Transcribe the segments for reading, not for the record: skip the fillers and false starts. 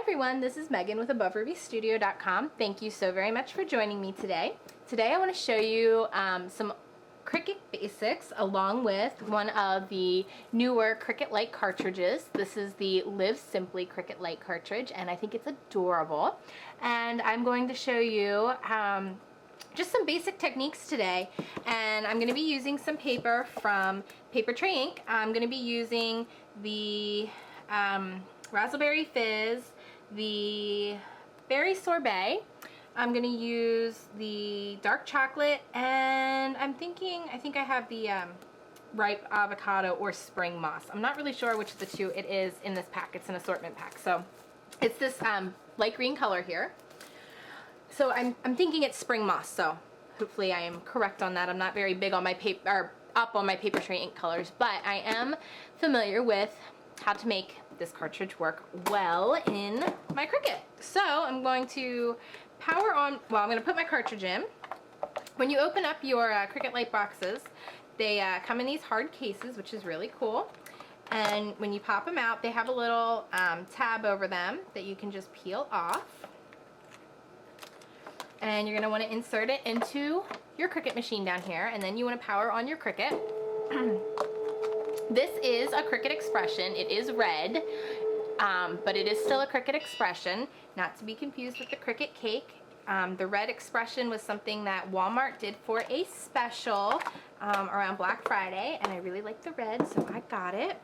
everyone, this is Megan with AboveRubyStudio.com. Thank you so very much for joining me today. Today I want to show you some Cricut basics along with one of the newer Cricut Lite cartridges. This is the Live Simply Cricut Lite cartridge and I think it's adorable. And I'm going to show you just some basic techniques today, and I'm going to be using some paper from Paper Tray Ink. I'm going to be using the Raspberry Fizz, the Berry Sorbet. I'm going to use the dark chocolate, and I think I have the ripe avocado or spring moss. I'm not really sure which of the two it is in this pack. It's an assortment pack. So it's this light green color here. So I'm thinking it's spring moss, so hopefully I am correct on that. I'm not very big on my paper, or up on my Paper Tray Ink colors, but I am familiar with how to make this cartridge work well in my Cricut. So I'm going to power on, well, I'm going to put my cartridge in. When you open up your Cricut Lite boxes, they come in these hard cases, which is really cool. And when you pop them out, they have a little tab over them that you can just peel off. And you're going to want to insert it into your Cricut machine down here, and then you want to power on your Cricut. This is a Cricut Expression. It is red, but it is still a Cricut Expression, not to be confused with the Cricut Cake. The red Expression was something that Walmart did for a special around Black Friday, and I really like the red, so I got it.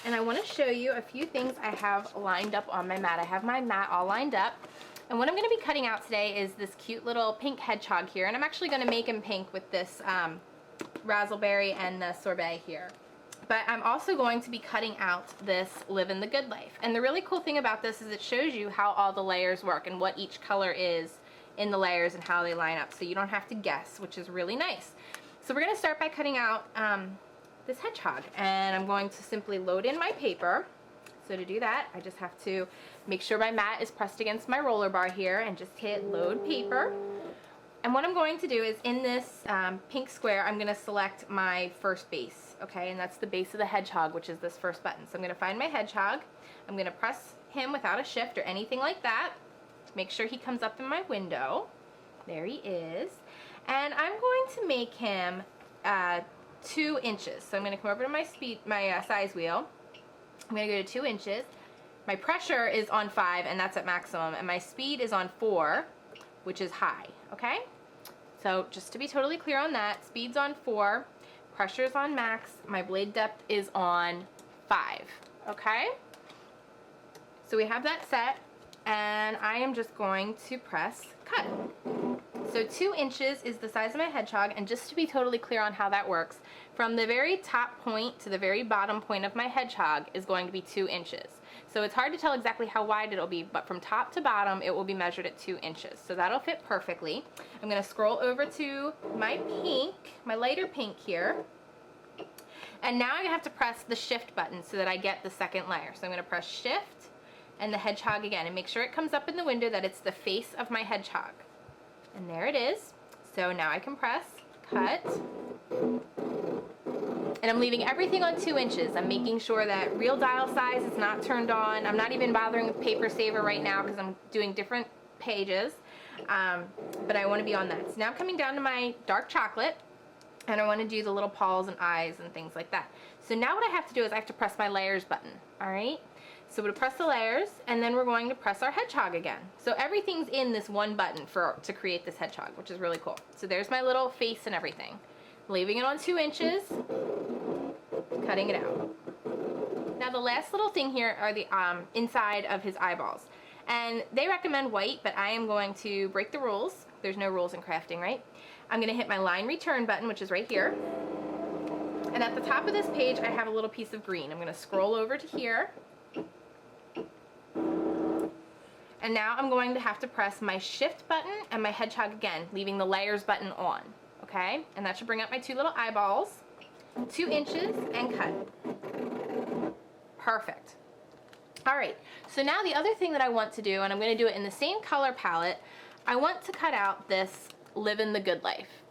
And I want to show you a few things I have lined up on my mat. I have my mat all lined up. And what I'm going to be cutting out today is this cute little pink hedgehog here. And I'm actually going to make him pink with this raspberry and the sorbet here. But I'm also going to be cutting out this Livin' the Good Life. And the really cool thing about this is it shows you how all the layers work and what each color is in the layers and how they line up. So you don't have to guess, which is really nice. So we're going to start by cutting out this hedgehog. And I'm going to simply load in my paper. So to do that, I just have to make sure my mat is pressed against my roller bar here and just hit load paper. And what I'm going to do is in this pink square, I'm going to select my first base, okay? And that's the base of the hedgehog, which is this first button. So I'm going to find my hedgehog. I'm going to press him without a shift or anything like that. Make sure he comes up in my window. There he is. And I'm going to make him 2 inches. So I'm going to come over to my size wheel. I'm going to go to 2 inches. My pressure is on 5, and that's at maximum, and my speed is on 4, which is high, okay? So just to be totally clear on that, speed's on 4, pressure's on max, my blade depth is on 5, okay? So we have that set, and I am just going to press cut. So 2 inches is the size of my hedgehog, and just to be totally clear on how that works, from the very top point to the very bottom point of my hedgehog is going to be 2 inches. So it's hard to tell exactly how wide it'll be, but from top to bottom it will be measured at 2 inches. So that'll fit perfectly. I'm going to scroll over to my pink, my lighter pink here. And now I have to press the shift button so that I get the second layer. So I'm going to press shift and the hedgehog again, and make sure it comes up in the window that it's the face of my hedgehog. And there it is. So now I can press cut. And I'm leaving everything on 2 inches. I'm making sure that real dial size is not turned on. I'm not even bothering with Paper Saver right now because I'm doing different pages. But I want to be on that. So now I'm coming down to my dark chocolate, and I want to do the little paws and eyes and things like that. So now what I have to do is I have to press my layers button. Alright? So we'll press the layers, and then we're going to press our hedgehog again. So everything's in this one button to create this hedgehog, which is really cool. So there's my little face and everything. Leaving it on 2 inches, cutting it out. Now the last little thing here are the inside of his eyeballs. And they recommend white, but I am going to break the rules. There's no rules in crafting, right? I'm going to hit my line return button, which is right here. And at the top of this page, I have a little piece of green. I'm going to scroll over to here. And now I'm going to have to press my shift button and my hedgehog again, leaving the layers button on. Okay? And that should bring up my 2 little eyeballs. 2 inches and cut. Perfect. Alright, so now the other thing that I want to do, and I'm going to do it in the same color palette, I want to cut out this Livin' the Good Life.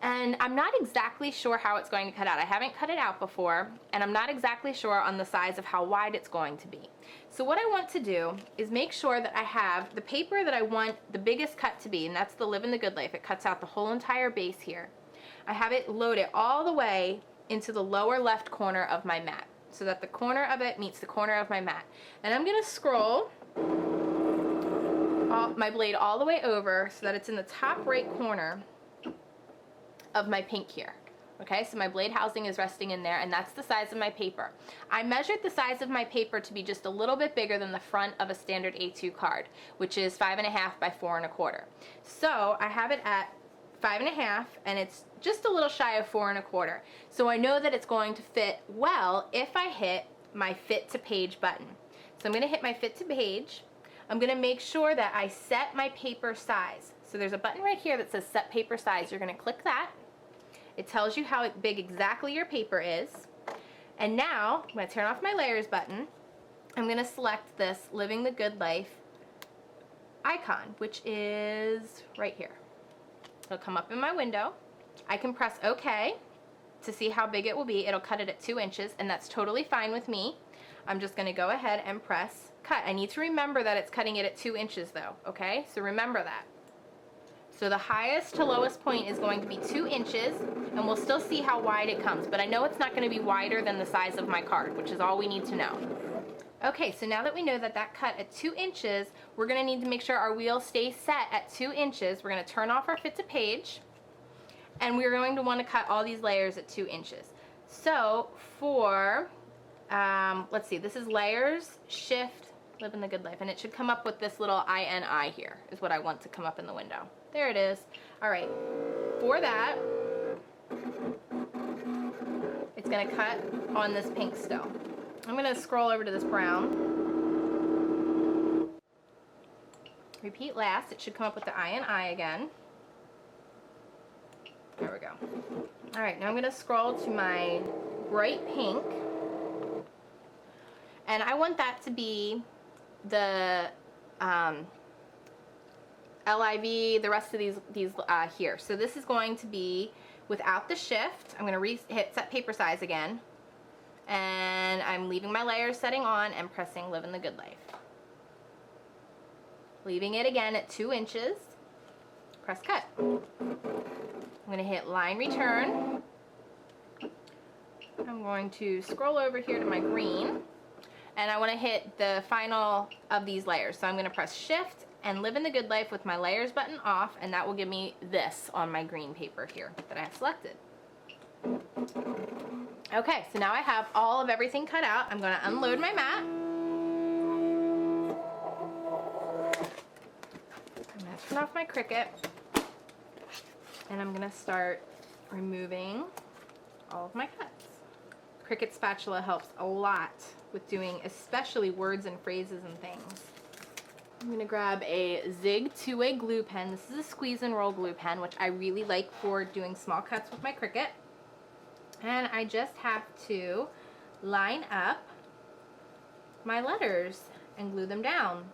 And I'm not exactly sure how it's going to cut out. I haven't cut it out before, and I'm not exactly sure on the size of how wide it's going to be. So what I want to do is make sure that I have the paper that I want the biggest cut to be, and that's the Living the Good Life. It cuts out the whole entire base here. I have it loaded all the way into the lower left corner of my mat, so that the corner of it meets the corner of my mat. And I'm going to scroll my blade all the way over so that it's in the top right corner of my pink here. Okay, so my blade housing is resting in there, and that's the size of my paper. I measured the size of my paper to be just a little bit bigger than the front of a standard A2 card, which is 5.5 by 4.25. So I have it at 5.5, and it's just a little shy of 4.25. So I know that it's going to fit well if I hit my fit to page button. So I'm going to hit my fit to page. I'm going to make sure that I set my paper size. So there's a button right here that says set paper size. You're going to click that. It tells you how big exactly your paper is. And now, I'm going to turn off my layers button. I'm going to select this Living the Good Life icon, which is right here. It'll come up in my window. I can press OK to see how big it will be. It'll cut it at 2 inches, and that's totally fine with me. I'm just going to go ahead and press cut. I need to remember that it's cutting it at 2 inches though, okay? So remember that. So the highest to lowest point is going to be 2 inches, and we'll still see how wide it comes, but I know it's not going to be wider than the size of my card, which is all we need to know. Okay, so now that we know that that cut at 2 inches, we're going to need to make sure our wheel stays set at 2 inches. We're going to turn off our fit to page, and we're going to want to cut all these layers at 2 inches. So for, let's see, this is layers, shift, Living the Good Life, and it should come up with this little INI here, is what I want to come up in the window. There it is. All right, for that, it's going to cut on this pink still. I'm going to scroll over to this brown. Repeat last. It should come up with the INI again. There we go. All right, now I'm going to scroll to my bright pink, and I want that to be the LIV, the rest of these here. So this is going to be without the shift. I'm going to hit set paper size again, and I'm leaving my layers setting on and pressing Living the Good Life. Leaving it again at 2 inches. Press cut. I'm going to hit line return. I'm going to scroll over here to my green, and I want to hit the final of these layers. So I'm going to press shift and Living the Good Life with my layers button off, and that will give me this on my green paper here that I have selected. Okay, so now I have all of everything cut out. I'm going to unload my mat. I'm going to turn off my Cricut, and I'm going to start removing all of my cuts. Cricut spatula helps a lot with doing especially words and phrases and things. I'm going to grab a Zig 2-way glue pen. This is a squeeze and roll glue pen, which I really like for doing small cuts with my Cricut. And I just have to line up my letters and glue them down.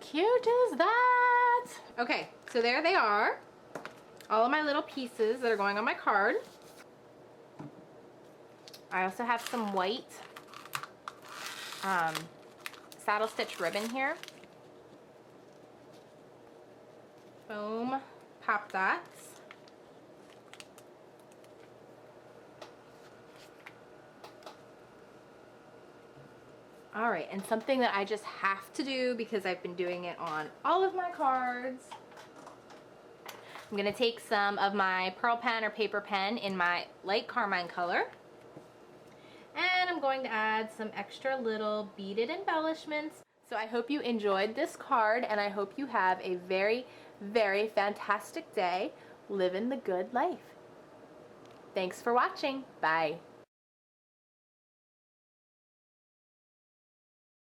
Cute is that? Okay, so there they are. All of my little pieces that are going on my card. I also have some white saddle stitch ribbon here. Foam pop dots. All right, and something that I just have to do because I've been doing it on all of my cards. I'm gonna take some of my pearl pen or paper pen in my light carmine color, and I'm going to add some extra little beaded embellishments. So I hope you enjoyed this card, and I hope you have a very, very fantastic day living the good life. Thanks for watching. Bye.